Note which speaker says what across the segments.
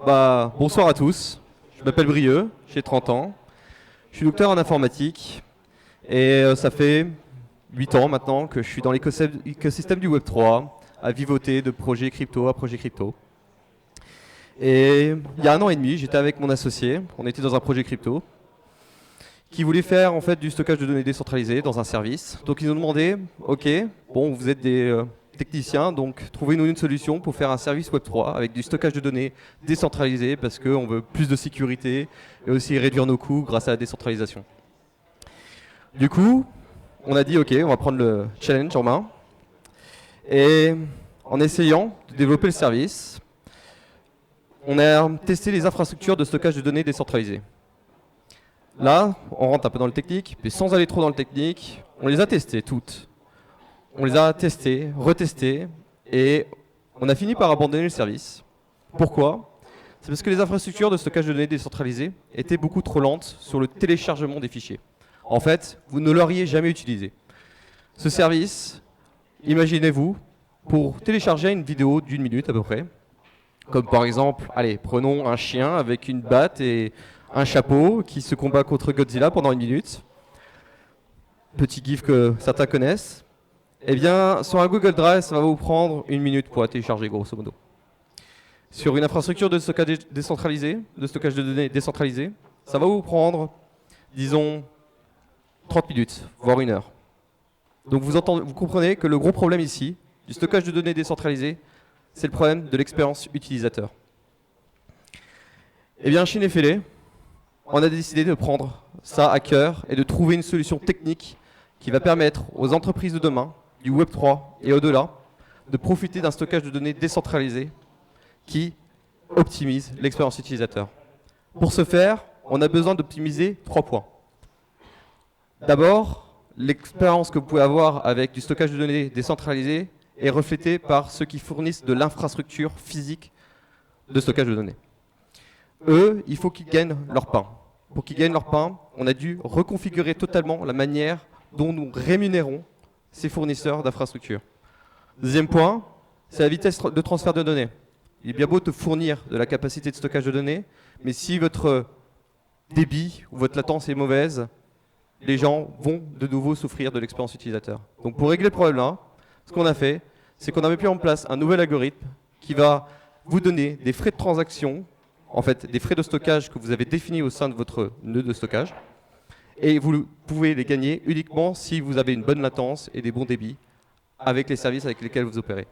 Speaker 1: Bonsoir à tous, je m'appelle Brieux, j'ai 30 ans, je suis docteur en informatique et ça fait 8 ans maintenant que je suis dans l'écosystème du Web3 à vivoter de projet crypto à projet crypto. Et il y a 1 an et demi, j'étais avec mon associé, on était dans un projet crypto qui voulait faire en fait du stockage de données décentralisé dans un service. Donc ils nous demandaient, ok, bon vous êtes des techniciens, donc trouvez-nous une solution pour faire un service Web3 avec du stockage de données décentralisé parce qu'on veut plus de sécurité et aussi réduire nos coûts grâce à la décentralisation. Du coup, on a dit ok, on va prendre le challenge en main et en essayant de développer le service, on a testé les infrastructures de stockage de données décentralisées. Là, on rentre un peu dans le technique, mais sans aller trop dans le technique, on les a testées toutes. On les a testées, retestées, et on a fini par abandonner le service. Pourquoi? C'est parce que les infrastructures de stockage de données décentralisées étaient beaucoup trop lentes sur le téléchargement des fichiers. En fait, vous ne l'auriez jamais utilisé. Ce service, imaginez-vous, pour télécharger une vidéo d'1 minute à peu près, comme par exemple, allez, prenons un chien avec une batte et un chapeau qui se combat contre Godzilla pendant 1 minute. Petit gif que certains connaissent. Eh bien, sur un Google Drive, ça va vous prendre 1 minute pour la télécharger, grosso modo. Sur une infrastructure de stockage décentralisé, de stockage de données décentralisé, ça va vous prendre, disons, 30 minutes, voire 1 heure. Donc vous comprenez que le gros problème ici, du stockage de données décentralisé, c'est le problème de l'expérience utilisateur. Eh bien, chez Nefele, on a décidé de prendre ça à cœur et de trouver une solution technique qui va permettre aux entreprises de demain, du Web3 et au-delà, de profiter d'un stockage de données décentralisé qui optimise l'expérience utilisateur. Pour ce faire, on a besoin d'optimiser 3 points. D'abord, l'expérience que vous pouvez avoir avec du stockage de données décentralisé est reflétée par ceux qui fournissent de l'infrastructure physique de stockage de données. Eux, il faut qu'ils gagnent leur pain. Pour qu'ils gagnent leur pain, on a dû reconfigurer totalement la manière dont nous rémunérons ces fournisseurs d'infrastructures. Deuxième point, c'est la vitesse de transfert de données. Il est bien beau de fournir de la capacité de stockage de données, mais si votre débit ou votre latence est mauvaise, les gens vont de nouveau souffrir de l'expérience utilisateur. Donc pour régler le problème-là, ce qu'on a fait, c'est qu'on a mis en place un nouvel algorithme qui va vous donner des frais de transaction, en fait des frais de stockage que vous avez définis au sein de votre nœud de stockage, et vous pouvez les gagner uniquement si vous avez une bonne latence et des bons débits avec les services avec lesquels vous opérez.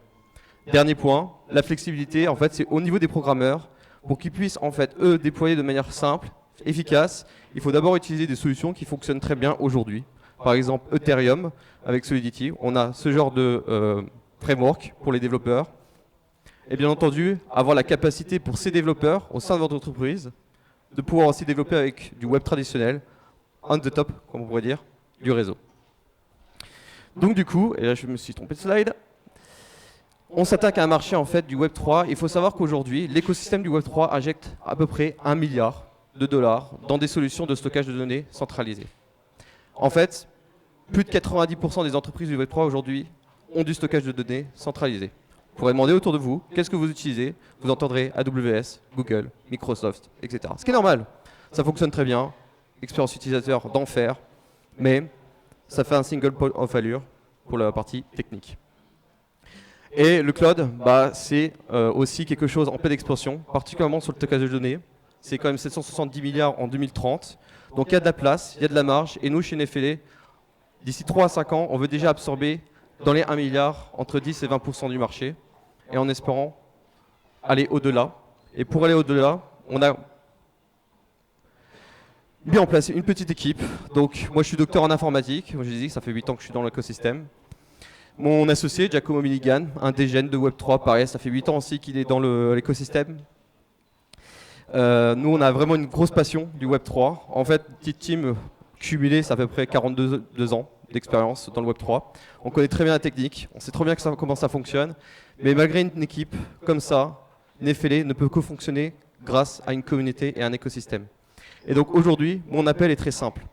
Speaker 1: Dernier point, la flexibilité, en fait, c'est au niveau des programmeurs, pour qu'ils puissent, en fait, eux, déployer de manière simple, efficace. Il faut d'abord utiliser des solutions qui fonctionnent très bien aujourd'hui. Par exemple, Ethereum, avec Solidity, on a ce genre de framework pour les développeurs. Et bien entendu, avoir la capacité pour ces développeurs, au sein de votre entreprise, de pouvoir aussi développer avec du web traditionnel, on the top, comme on pourrait dire, du réseau. Donc du coup, et là je me suis trompé de slide, on s'attaque à un marché en fait du Web3. Il faut savoir qu'aujourd'hui, l'écosystème du Web3 injecte à peu près $1 milliard dans des solutions de stockage de données centralisées. En fait, plus de 90% des entreprises du Web3 aujourd'hui ont du stockage de données centralisé. Vous pourrez demander autour de vous, qu'est-ce que vous utilisez? Vous entendrez AWS, Google, Microsoft, etc. Ce qui est normal, ça fonctionne très bien, expérience utilisateur d'enfer, mais ça fait un single point of failure pour la partie technique. Et le cloud, c'est aussi quelque chose en pleine expansion, particulièrement sur le stockage de données. C'est quand même 770 milliards en 2030. Donc il y a de la place, il y a de la marge. Et nous, chez Nefele, d'ici 3 à 5 ans, on veut déjà absorber dans les 1 milliard entre 10 et 20% du marché. Et en espérant aller au-delà. Et pour aller au-delà, on a mis en place une petite équipe. Donc moi, je suis docteur en informatique. Moi, je dis que ça fait 8 ans que je suis dans l'écosystème. Mon associé, Giacomo Milligan, un des gènes de Web3, pareil, ça fait 8 ans aussi qu'il est dans l'écosystème. Nous, on a vraiment une grosse passion du Web3. En fait, petite team cumulée, c'est à peu près 42 ans d'expérience dans le Web3. On connaît très bien la technique, on sait très bien comment ça fonctionne, mais malgré une équipe comme ça, Nefele ne peut que fonctionner grâce à une communauté et un écosystème. Et donc aujourd'hui, mon appel est très simple.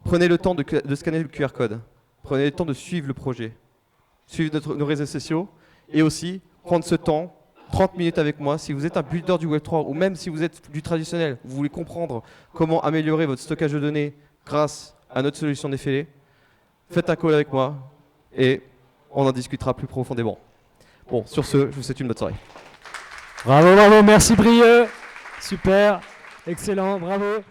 Speaker 1: Prenez le temps de scanner le QR code. Prenez le temps de suivre le projet, suivre nos réseaux sociaux et aussi prendre ce temps 30 minutes avec moi. Si vous êtes un builder du Web3 ou même si vous êtes du traditionnel, vous voulez comprendre comment améliorer votre stockage de données grâce à notre solution défilée, faites un call avec moi et on en discutera plus profondément. Bon, sur ce, je vous souhaite une bonne soirée.
Speaker 2: Bravo, bravo, merci Brieux. Super, excellent, bravo.